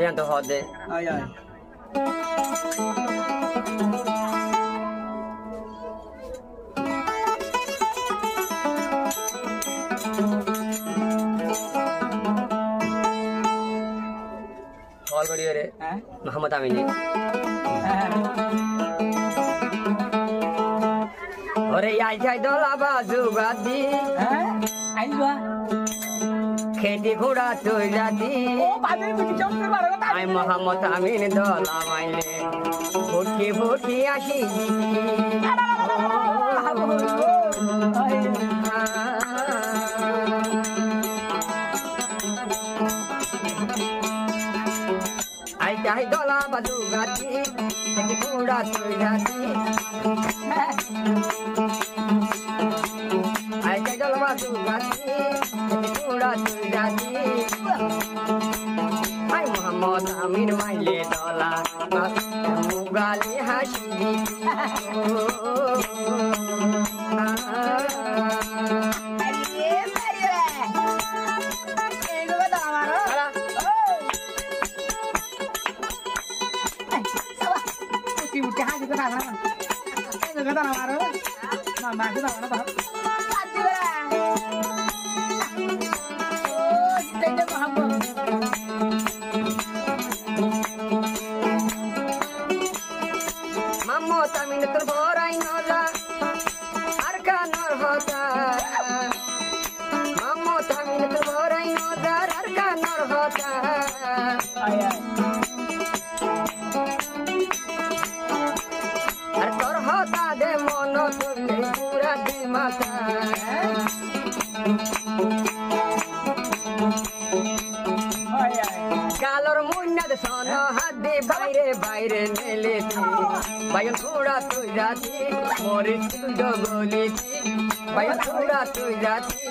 Ayan to hode. Ay ay. Call kariyo re. Muhammad Amin. Ore ai jai dola bazu gadi. Ai ba. Kheti khoda toila di. ও বাজারে বিক্রি চাও করে মারো না Ai Muhammad Amin dola maile. Bhotki bhotki ashi. Ai jai dola bazu gadi. Kheti khoda toila di. Ai jai dola bazu gadi. Kheti khoda toila di. Ai Muhammad Amin maile dola. Mugali hashi. Mammo Amin terborai nola. Arka nor hota. Mammo Amin terborai nola. Arka nor hota. Ay ay. Ar tor hota de mono tule pura de mata. Ay ay. Kalor munna de sono hadde baire baire nele ti. Bayan thoda tui jati mori tu goli ti. Bayan thoda tui jati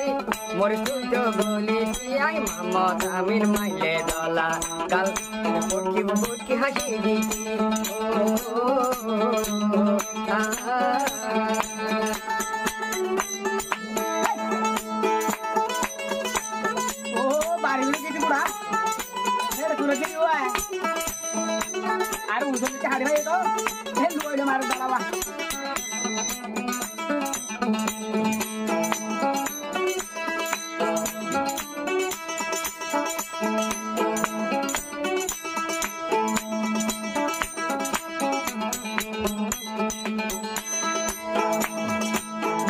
mori tu goli ti. Ai Muhammad Amin maile dola kal botki hashi di. ও বাড়ি গিয়ে কিছু পুরা এর তুলে কি হয় আর উঠে কি হাড়ি ভাই তো এ লইলে মার দাঁড়াবা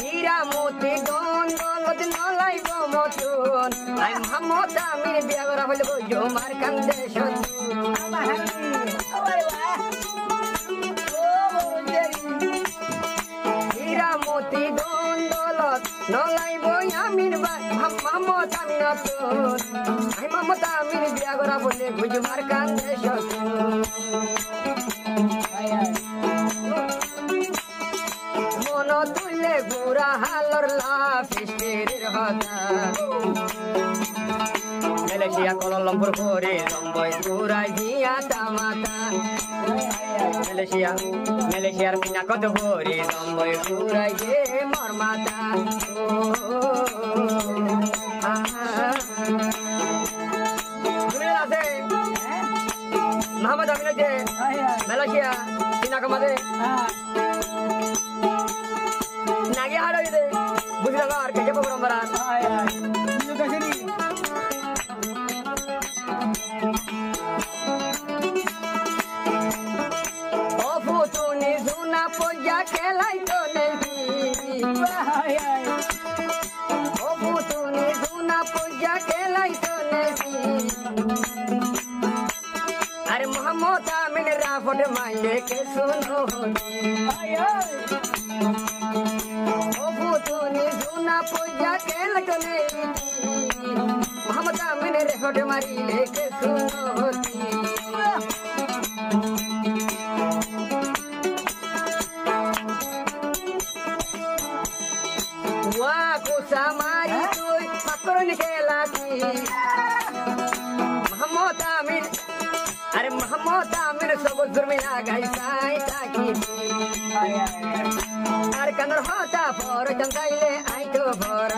Hira moti don dolot nolai go motun. Ai Muhammad Amin biagora hol go jo mar kande shot. Hira moti don dolot nolai go Amin ba Muhammad Amin atun. Ai Muhammad Amin biagora hol go jo mar kande shot. Mono tule gura halor la fisterir hota. Malaysia Kuala Lumpur Puri Romboy Turai Dia Tamata. Malaysia Pina Kota Puri Romboy Turai Dia Mormata. Gimana sih? Muhammad Amin aja. Malaysia Pina Kota. Nagi haro ide. Bujra gar ke jabo berambaran. ay ay ini ke sini Oh putuni zuna poja kelai to nelti. ay ay Oh putuni zuna poja kelai to nelti. Are Muhammad Amin rafot maile ke suno. ay ay Oh putuni zuna poja kelai to nelti. Muhammad Amin rafot maile ke suno. Wah, kusamari tuh makron kelati. Muhammad Amin, are Muhammad Amin sobot durmina gai sai taki. ay ay Ar kanor hota for jantaile ai to for